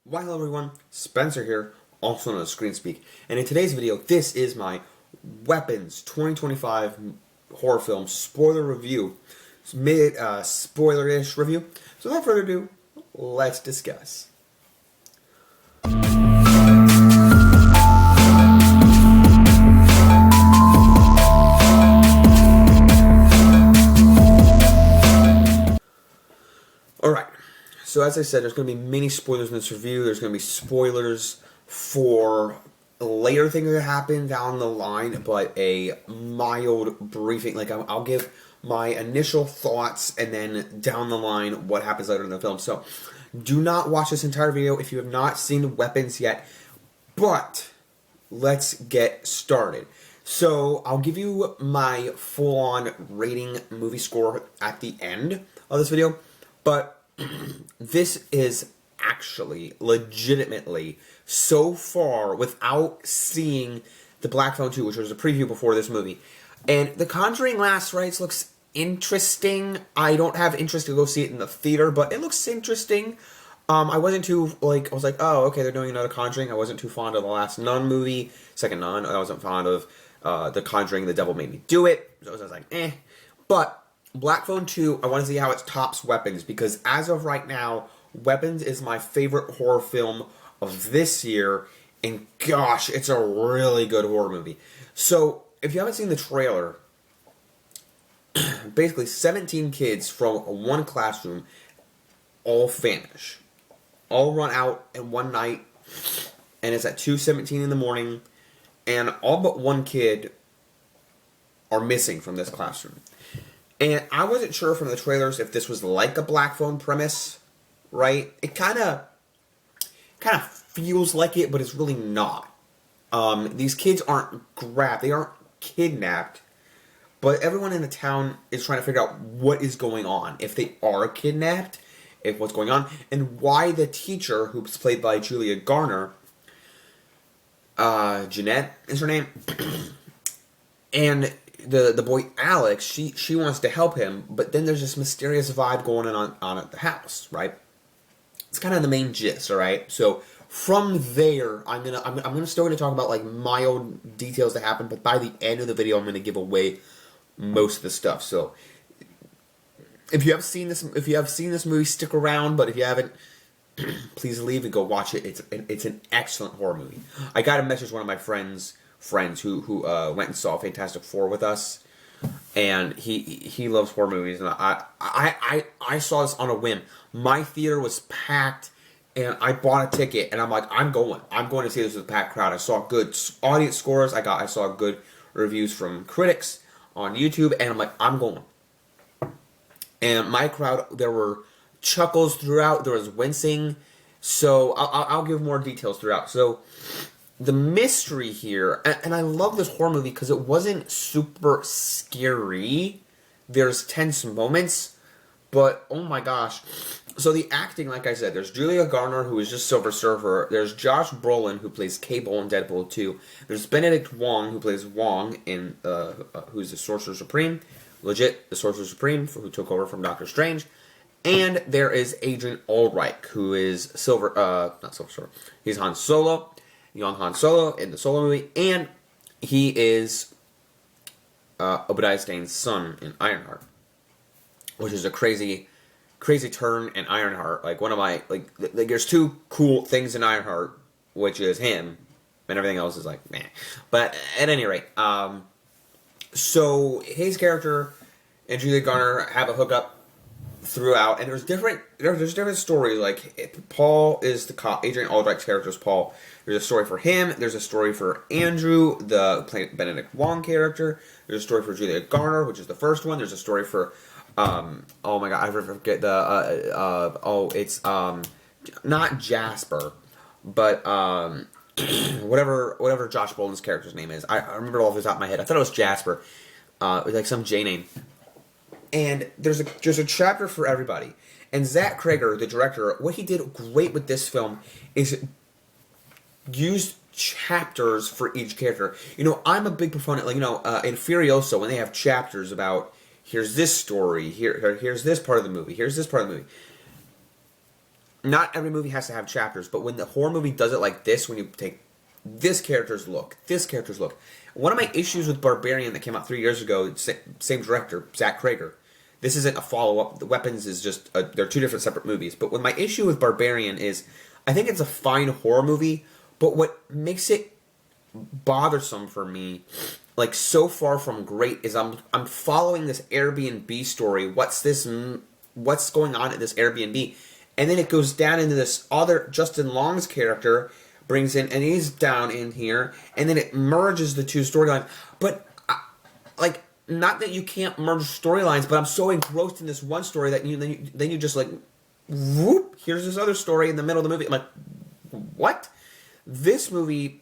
Why hello everyone, Spencer here, also known as ScreenSpeak, and in today's video, this is my Weapons 2025 horror film spoiler review, spoiler-ish review. So without further ado, let's discuss. Alright. So as I said, there's going to be many spoilers in this review. There's going to be spoilers for later things that happen down the line, but a mild briefing. Like, I'll give my initial thoughts and then down the line what happens later in the film. So do not watch this entire video if you have not seen Weapons yet, but let's get started. So I'll give you my full-on rating movie score at the end of this video, but this is actually, legitimately, so far, without seeing The Black Phone 2, which was a preview before this movie. And The Conjuring Last Rites looks interesting. I don't have interest to go see it in the theater, but it looks interesting. I wasn't too, I was like, oh, okay, they're doing another Conjuring. I wasn't too fond of the last Nun movie, second Nun. I wasn't fond of The Conjuring, The Devil Made Me Do It. So I was like, eh. But Black Phone 2, I want to see how it tops Weapons, because as of right now, Weapons is my favorite horror film of this year, and gosh, it's a really good horror movie. So, if you haven't seen the trailer, basically 17 kids from one classroom all vanish. All run out in one night, and it's at 2:17 in the morning, and all but one kid are missing from this classroom. And I wasn't sure from the trailers if this was like a Black Phone premise, right? It kind of feels like it, but it's really not. These kids aren't grabbed, they aren't kidnapped, but everyone in the town is trying to figure out what is going on. If they are kidnapped, if what's going on, and why the teacher, who's played by Julia Garner, Jeanette is her name, and the boy Alex, she wants to help him, but then there's this mysterious vibe going on at the house, right? It's kind of the main gist, all right? So from there, I'm still gonna talk about like mild details that happen, but by the end of the video, I'm gonna give away most of the stuff. So if you have seen this movie, stick around. But if you haven't, please leave and go watch it. It's an excellent horror movie. I got a message one of my friends who went and saw Fantastic Four with us, and he loves horror movies, and I saw this on a whim. My theater was packed, and I bought a ticket, and I'm like, I'm going to see this with a packed crowd. I saw good audience scores, I saw good reviews from critics on YouTube, and I'm like, I'm going. And my crowd, there were chuckles throughout, there was wincing, so I'll give more details throughout. So the mystery here, and I love this horror movie because it wasn't super scary. There's tense moments, but oh my gosh. So the acting, like I said, there's Julia Garner, who is just Silver Surfer. There's Josh Brolin, who plays Cable in Deadpool 2. There's Benedict Wong, who plays Wong in, who's the Sorcerer Supreme. Legit, the Sorcerer Supreme, who took over from Doctor Strange. And there is Adrian Ulrich, who is not Silver Surfer. He's Han Solo. Young Han Solo in the Solo movie, and he is Obadiah Stane's son in Ironheart, which is a crazy turn in Ironheart. Like, one of my, like there's two cool things in Ironheart, which is him, and everything else is like, meh. But at any rate, so his character and Julia Garner have a hookup throughout, and there's different stories. Like, Paul is the cop. Adrian Aldrich's character is Paul. There's a story for him. There's a story for Andrew, the Benedict Wong character. There's a story for Julia Garner, which is the first one. There's a story for oh my god, I forget the it's not Jasper, but whatever Josh Brolin's character's name is. I remember it all off the top of my head. I thought it was Jasper. It was like some J name. And there's a chapter for everybody. And Zach Krager, the director, what he did great with this film is use chapters for each character. You know, I'm a big proponent, like, in Furiosa, when they have chapters about, here's this story, here's this part of the movie, here's this part of the movie. not every movie has to have chapters, but when the horror movie does it like this, when you take this character's look, this character's look. One of my issues with Barbarian that came out 3 years ago, same director, Zach Cregger. This isn't a follow-up. The Weapons is just, they're two different separate movies. But when my issue with Barbarian is, I think it's a fine horror movie, but what makes it bothersome for me, like so far from great, is I'm following this Airbnb story. What's going on at this Airbnb? And then it goes down into this other Justin Long's character, brings in, and he's down in here, and then it merges the two storylines. But, like, not that you can't merge storylines, but I'm so engrossed in this one story that then you just, like, whoop, here's this other story in the middle of the movie. I'm like, what? This movie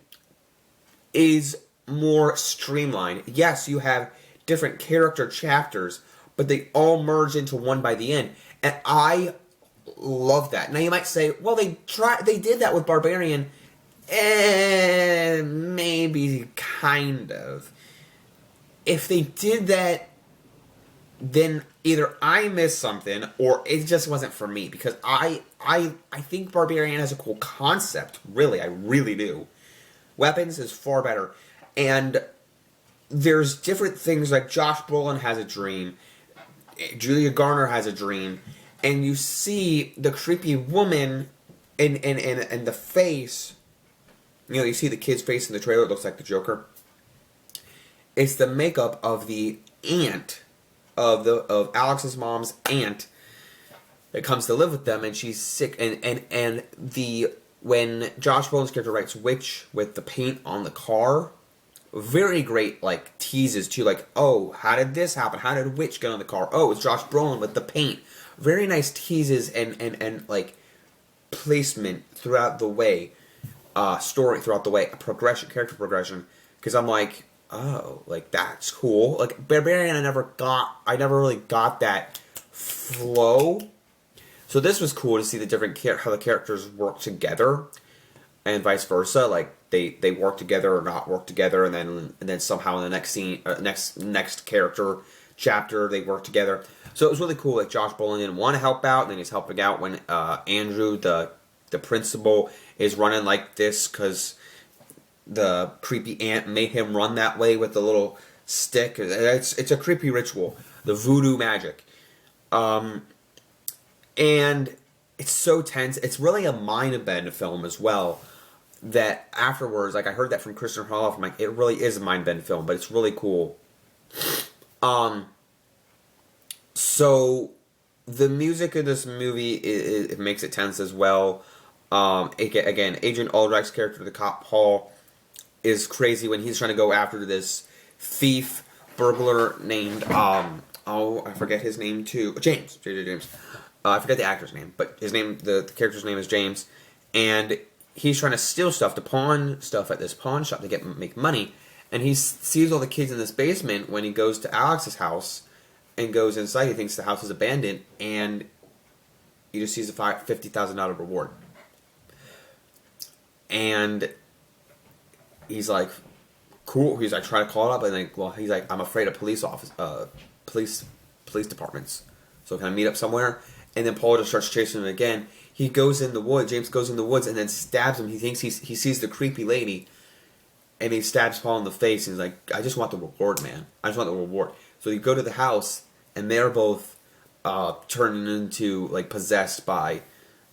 is more streamlined. Yes, you have different character chapters, but they all merge into one by the end. And I love that. Now you might say, well, they did that with Barbarian. Maybe kind of. If they did that, then either I missed something or it just wasn't for me, because I think Barbarian has a cool concept. Really, I really do. Weapons is far better. And there's different things, like Josh Brolin has a dream, Julia Garner has a dream, and you see the creepy woman in the face. You know, you see the kid's face in the trailer, it looks like the Joker. It's the makeup of the aunt of Alex's mom's aunt that comes to live with them, and she's sick, and when Josh Brolin's character writes witch with the paint on the car, very great, like, teases too, like, oh, how did this happen? How did witch get on the car? Oh, it's Josh Brolin with the paint. Very nice teases and like, placement throughout the way, story throughout the way, character progression, because I'm like, oh, like, that's cool. Like, Barbarian, I never really got that flow. So this was cool to see the different how the characters work together, and vice versa. Like, they work together or not work together, and then somehow in the next scene, next character chapter, they work together. So it was really cool. Like, Josh Brolin didn't want to help out, and then he's helping out when Andrew, the principal, is running like this because the creepy aunt made him run that way with the little stick. It's a creepy ritual, the voodoo magic. And it's so tense. It's really a mind bend film as well. That afterwards, like, I heard that from Christian Harloff, I'm like, it really is a mind bend film, but it's really cool. So the music of this movie, it makes it tense as well. Again, Adrian Aldrich's character, the cop Paul, is crazy when he's trying to go after this thief burglar named I forget his name too. James. I forget the actor's name, but his name, the character's name is James, and he's trying to steal stuff, to pawn stuff at this pawn shop to make money, and he sees all the kids in this basement when he goes to Alex's house and goes inside. He thinks the house is abandoned, and he just sees a $50,000 reward, and he's like, cool. He's like, trying to call it up, and like, well, he's like, I'm afraid of police departments, so can I meet up somewhere? And then Paul just starts chasing him again. He goes in the woods. James goes in the woods and then stabs him. He thinks he sees the creepy lady, and he stabs Paul in the face. And he's like, I just want the reward, man. I just want the reward. So you go to the house, and they're both turning into, like, possessed by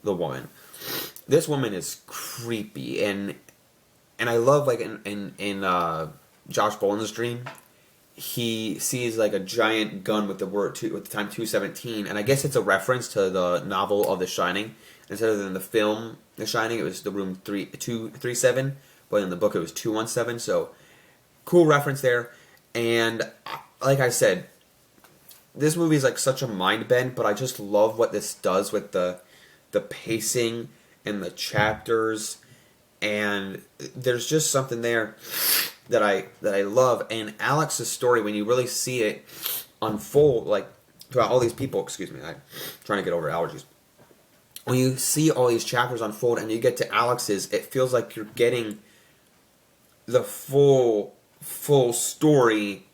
the woman. This woman is creepy, and I love, like, in Josh Brolin's dream, he sees, like, a giant gun with the time 217, and I guess it's a reference to the novel of The Shining. Instead of in the film The Shining, it was the room 237, but in the book it was 217. So cool reference there. And like I said, this movie is like such a mind bend, but I just love what this does with the pacing and the chapters, and there's just something there that I love. And Alex's story, when you really see it unfold, like, throughout all these people, excuse me, I'm trying to get over allergies. When you see all these chapters unfold and you get to Alex's, it feels like you're getting the full story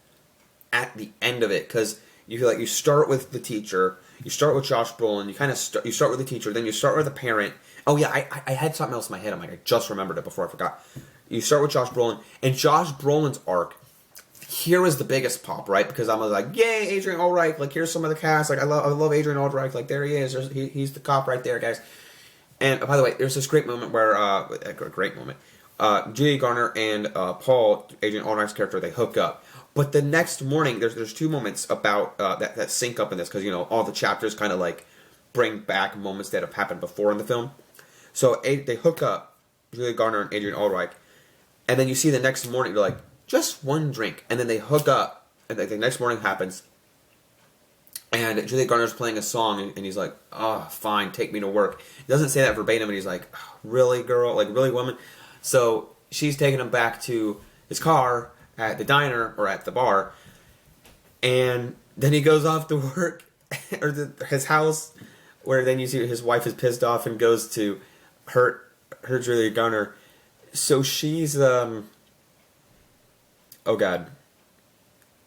at the end of it, because you feel like you start with the teacher, You start with Josh Brolin. You kind of you start with the teacher, then you start with the parent. Oh yeah, I had something else in my head. I'm like, I just remembered it before I forgot. You start with Josh Brolin, and Josh Brolin's arc. Here was the biggest pop, right? Because I'm like, yay, Adrian Allreich. Like, here's some of the cast. Like, I love Adrian Allreich. Like, there he is. He's the cop right there, guys. And by the way, there's this great moment where Julia Garner and Paul, Adrian Allreich's character, they hook up. But the next morning, there's two moments about that sync up in this, because all the chapters kind of like bring back moments that have happened before in the film. So they hook up, Julia Garner and Adrian Allreich, and then you see the next morning, they're like, just one drink, and then they hook up, and the next morning happens, and Julia Garner's playing a song, and he's like, oh, fine, take me to work. He doesn't say that verbatim, and he's like, oh, really, girl? Like, really, woman? So she's taking him back to his car at the diner, or at the bar, and then he goes off to work, or his house, where then you see his wife is pissed off and goes to hurt Julia Garner. So she's, oh god.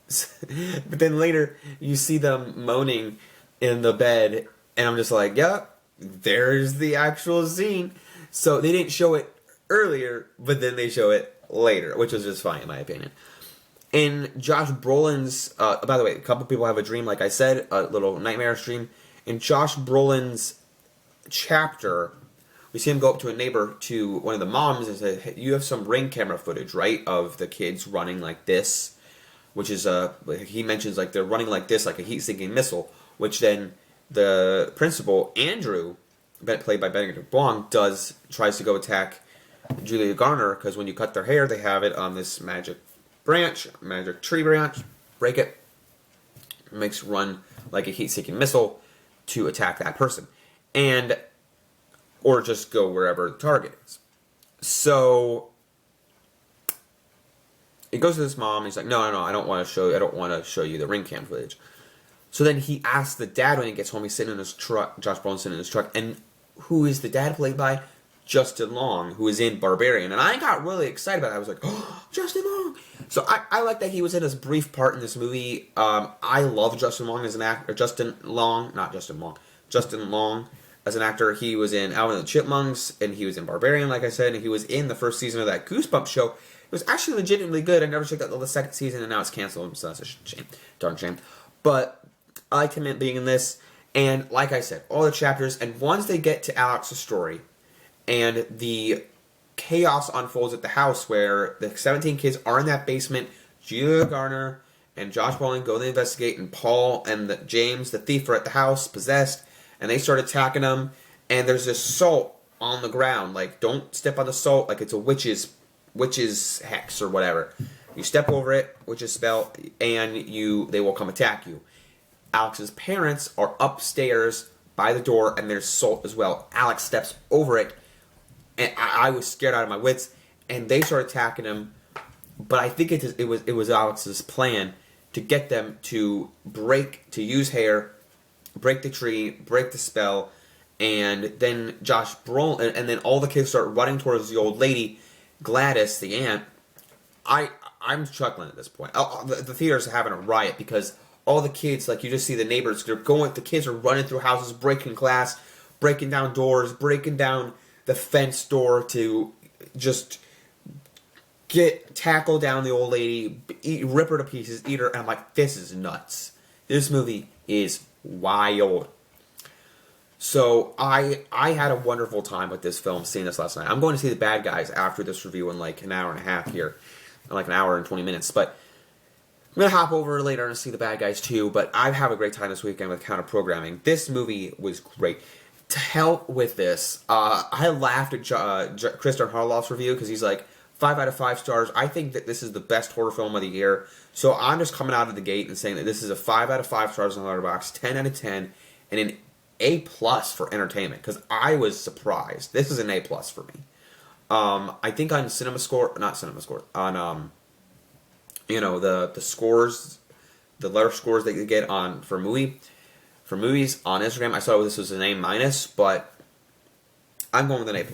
But then later, you see them moaning in the bed, and I'm just like, yep, there's the actual scene. So they didn't show it earlier, but then they show it later, which was just fine in my opinion. In Josh Brolin's, by the way, a couple people have a dream, like I said, a little nightmare dream. In Josh Brolin's chapter, we see him go up to a neighbor, to one of the moms, and say, hey, you have some Ring camera footage, right, of the kids running like this, which is, he mentions, like, they're running like this, like a heat-seeking missile, which then the principal, Andrew, played by Benedict Wong, tries to go attack Julia Garner, because when you cut their hair, they have it on this magic tree branch, break it, makes run like a heat-seeking missile to attack that person, or just go wherever the target is. So he goes to this mom, and he's like, no, I don't want to show you the Ring cam footage. So then he asks the dad when he gets home. He's sitting in his truck, Josh Brolin's sitting in his truck, and who is the dad played by? Justin Long, who is in Barbarian. And I got really excited about it. I was like, oh, Justin Long! So I like that he was in a brief part in this movie. I love Justin Long as an actor. Justin Long as an actor. He was in Alvin and the Chipmunks, and he was in Barbarian, like I said, and he was in the first season of that Goosebumps show. It was actually legitimately good. I never checked out the second season, and now it's canceled, so that's a shame. Darn shame. But I liked him being in this, and like I said, all the chapters, and once they get to Alex's story, and the chaos unfolds at the house where the 17 kids are in that basement, Julia Garner and Josh Brolin go to investigate, and Paul and James, the thief, are at the house, possessed, and they start attacking them, and there's this salt on the ground, like, don't step on the salt, like it's a witch's hex or whatever. You step over it, witch's spell, and they will come attack you. Alex's parents are upstairs by the door, and there's salt as well. Alex steps over it, and I was scared out of my wits, and they start attacking him. But I think it was Alex's plan to get them to use hair, break the tree, break the spell, and then Josh Brolin, and then all the kids start running towards the old lady, Gladys, the aunt. I'm chuckling at this point. The theater's having a riot because all the kids, like, you just see the neighbors, the kids are running through houses, breaking glass, breaking down doors, breaking down the fence door to just tackle down the old lady, rip her to pieces, eat her, and I'm like, this is nuts. This movie is wild. So I had a wonderful time with this film, seeing this last night. I'm going to see The Bad Guys after this review in like an hour and a half here, like an hour and 20 minutes, but I'm going to hop over later and see The Bad Guys too, but I have a great time this weekend with counter programming. This movie was great. To hell with this. I laughed at Christian Harloff's review because he's like, 5 out of 5 stars. I think that this is the best horror film of the year. So I'm just coming out of the gate and saying that this is a 5 out of 5 stars on LetterBoxd, 10 out of 10, and an A+ for entertainment, because I was surprised. This is an A+ for me. I think on on the scores, the letter scores that you get for movies on Instagram, I saw this was an A-, but I'm going with an A+.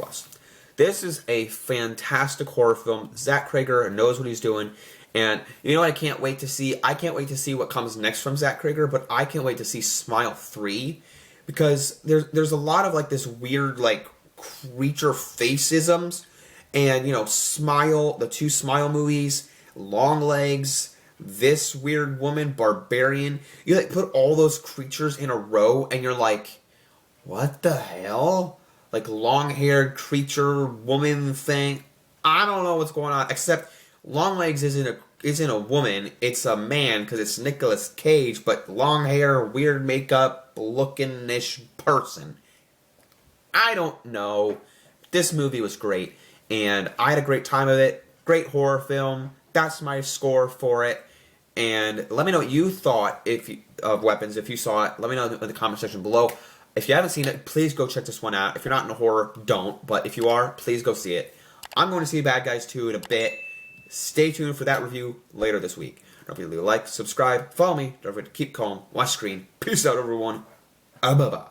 This is a fantastic horror film. Zach Crager knows what he's doing, And you know what I can't wait to see? I can't wait to see what comes next from Zach Krieger, but I can't wait to see Smile 3 because there's a lot of like this weird like creature faceisms and you know, Smile, the two Smile movies, Long Legs, this weird woman, Barbarian. You like put all those creatures in a row and you're like, what the hell? Like long-haired creature woman thing. I don't know what's going on. Except Longlegs isn't a woman. It's a man because it's Nicolas Cage, but long hair, weird makeup, looking-ish person. I don't know. This movie was great, and I had a great time of it. Great horror film. That's my score for it. And let me know what you thought of Weapons if you saw it. Let me know in the comment section below. If you haven't seen it, please go check this one out. If you're not into horror, don't. But if you are, please go see it. I'm going to see Bad Guys 2 in a bit. Stay tuned for that review later this week. Don't forget to leave a like, subscribe, follow me. Don't forget to keep calm, watch screen. Peace out, everyone. Bye-bye.